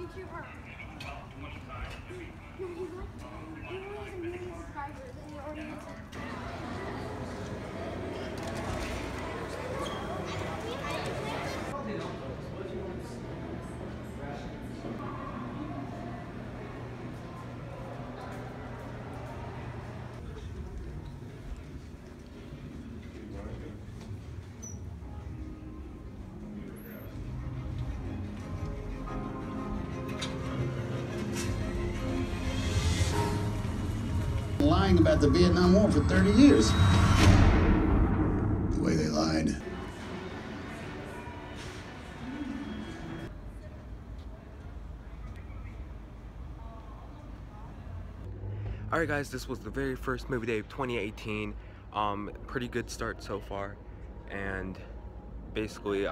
YouTuber. No, he only has a million subscribers and he already has lying about the Vietnam War for 30 years. The way they lied. Alright guys, this was the very first movie day of 2018. Pretty good start so far. And basically,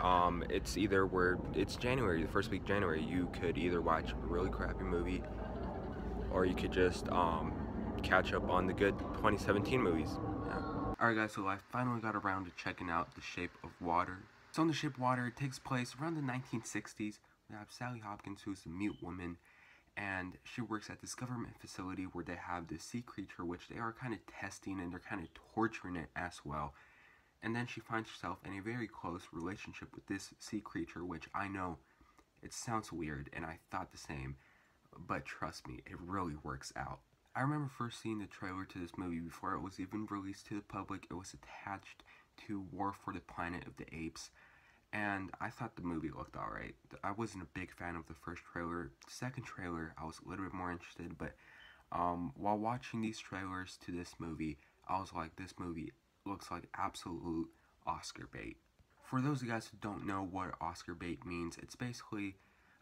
it's January, the first week of January. You could either watch a really crappy movie or you could just catch up on the good 2017 movies. Yeah. Alright guys, so I finally got around to checking out The Shape of Water. So in The Shape of Water, it takes place around the 1960s. We have Sally Hopkins, who's a mute woman, and she works at this government facility where they have this sea creature which they are kind of testing and they're kind of torturing it as well. And then she finds herself in a very close relationship with this sea creature, which I know it sounds weird and I thought the same, but trust me, it really works out. I remember first seeing the trailer to this movie before it was even released to the public. It was attached to War for the Planet of the Apes, and I thought the movie looked alright. I wasn't a big fan of the first trailer. The second trailer, I was a little bit more interested, but while watching these trailers to this movie, I was like, this movie looks like absolute Oscar bait. For those of you guys who don't know what Oscar bait means, it's basically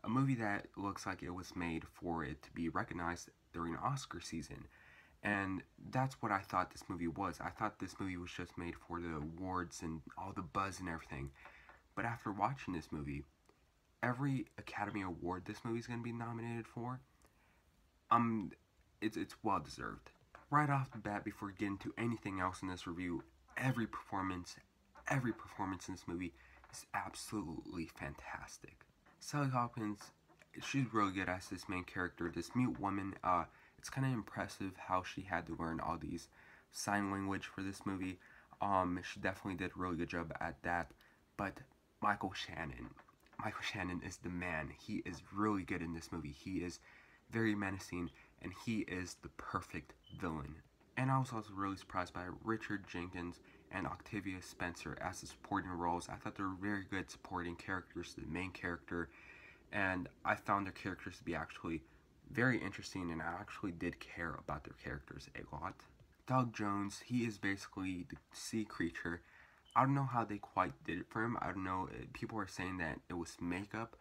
a movie that looks like it was made for it to be recognized during Oscar season. And that's what I thought this movie was. I thought this movie was just made for the awards and all the buzz and everything. But after watching this movie, every Academy Award this movie is going to be nominated for, it's well deserved. Right off the bat, before getting to anything else in this review, every performance in this movie is absolutely fantastic. Sally Hopkins, she's really good as this main character, this mute woman. It's kind of impressive how she had to learn all these sign language for this movie. She definitely did a really good job at that. But Michael Shannon is the man. He is really good in this movie. He is very menacing, and he is the perfect villain. And I was also really surprised by Richard Jenkins and Octavia Spencer as the supporting roles. I thought they were very good supporting characters to the main character, and I found their characters to be actually very interesting, and I actually did care about their characters a lot. Doug Jones, he is basically the sea creature. I don't know how they quite did it for him. I don't know, people are saying that it was makeup,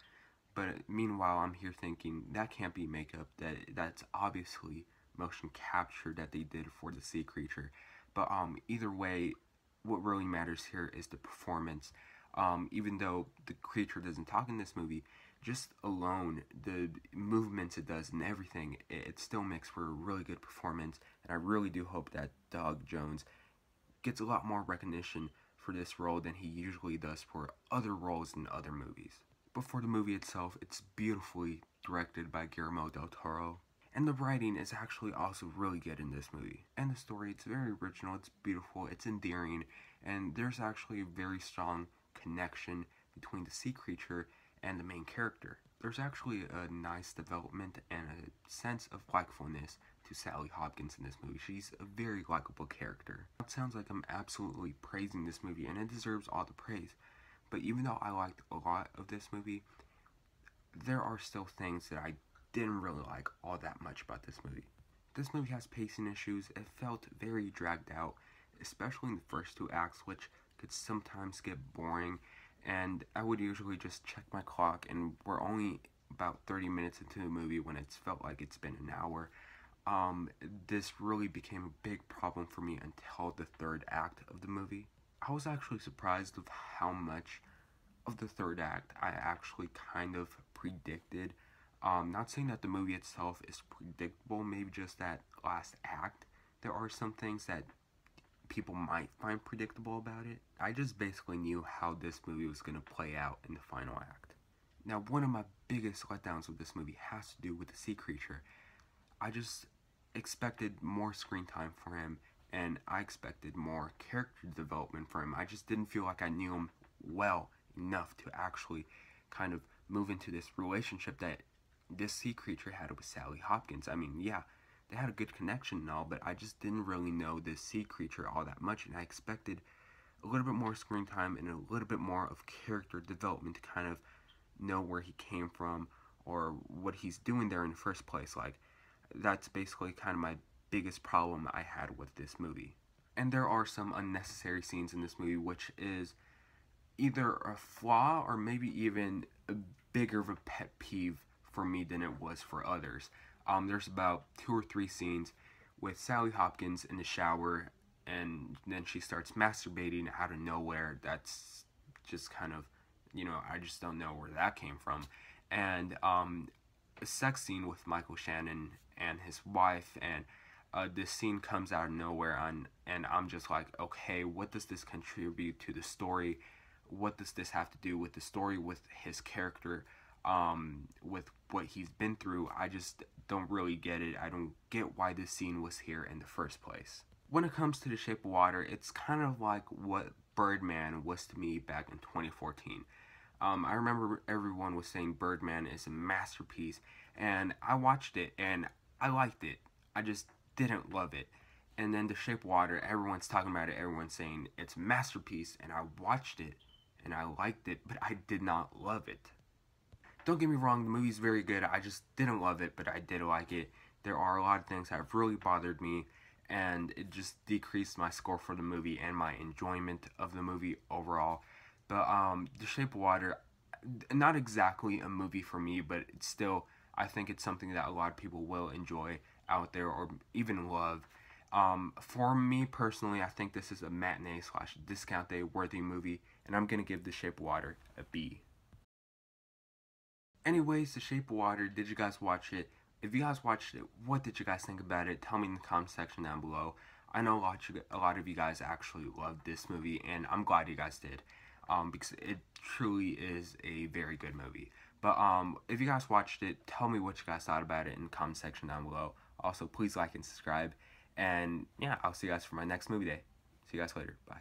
but meanwhile I'm here thinking that can't be makeup, that's obviously motion capture that they did for the sea creature. But either way, what really matters here is the performance. Even though the creature doesn't talk in this movie, just alone, the movements it does and everything, it still makes for a really good performance, and I really do hope that Doug Jones gets a lot more recognition for this role than he usually does for other roles in other movies. But for the movie itself, it's beautifully directed by Guillermo del Toro, and the writing is actually also really good in this movie. And the story, it's very original, it's beautiful, it's endearing, and there's actually a very strong connection between the sea creature and the main character. There's actually a nice development and a sense of likefulness to Sally Hopkins in this movie. She's a very likable character. It sounds like I'm absolutely praising this movie, and it deserves all the praise. But even though I liked a lot of this movie, there are still things that I didn't really like all that much about this movie. This movie has pacing issues. It felt very dragged out, especially in the first two acts, which could sometimes get boring, and I would usually just check my clock, and we're only about 30 minutes into the movie when it's felt like it's been an hour. This really became a big problem for me until the third act of the movie. I was actually surprised of how much of the third act I actually kind of predicted. Not saying that the movie itself is predictable, maybe just that last act. There are some things that people might find predictable about it. I just basically knew how this movie was going to play out in the final act. Now, one of my biggest letdowns with this movie has to do with the sea creature. I just expected more screen time for him, and I expected more character development for him. I just didn't feel like I knew him well enough to actually kind of move into this relationship that this sea creature had with Sally Hopkins. I mean, yeah, they had a good connection and all, but I just didn't really know this sea creature all that much, and I expected a little bit more screen time and a little bit more of character development to kind of know where he came from or what he's doing there in the first place. Like, that's basically kind of my biggest problem I had with this movie. And there are some unnecessary scenes in this movie, which is either a flaw or maybe even a bigger of a pet peeve for me than it was for others. There's about 2 or 3 scenes with Sally Hopkins in the shower, and then she starts masturbating out of nowhere. That's just kind of, you know, I just don't know where that came from. And a sex scene with Michael Shannon and his wife, and this scene comes out of nowhere, and I'm just like, okay, what does this contribute to the story? What does this have to do with the story, with his character, with what he's been through? I just don't really get it. I don't get why this scene was here in the first place. When it comes to The Shape of Water, it's kind of like what Birdman was to me back in 2014. I remember everyone was saying Birdman is a masterpiece, and I watched it, and I liked it. I just didn't love it. And then The Shape of Water, everyone's talking about it, everyone's saying it's a masterpiece, and I watched it, and I liked it, but I did not love it. Don't get me wrong, the movie's very good. I just didn't love it, but I did like it. There are a lot of things that have really bothered me, and it just decreased my score for the movie and my enjoyment of the movie overall. But The Shape of Water, not exactly a movie for me, but it's still, I think it's something that a lot of people will enjoy out there or even love. For me personally, I think this is a matinee / discount day worthy movie, and I'm going to give The Shape of Water a B. Anyways, The Shape of Water, did you guys watch it? If you guys watched it, what did you guys think about it? Tell me in the comment section down below. I know a lot of you guys actually loved this movie, and I'm glad you guys did, because it truly is a very good movie. But if you guys watched it, tell me what you guys thought about it in the comment section down below. Also, please like and subscribe. And yeah, I'll see you guys for my next movie day. See you guys later. Bye.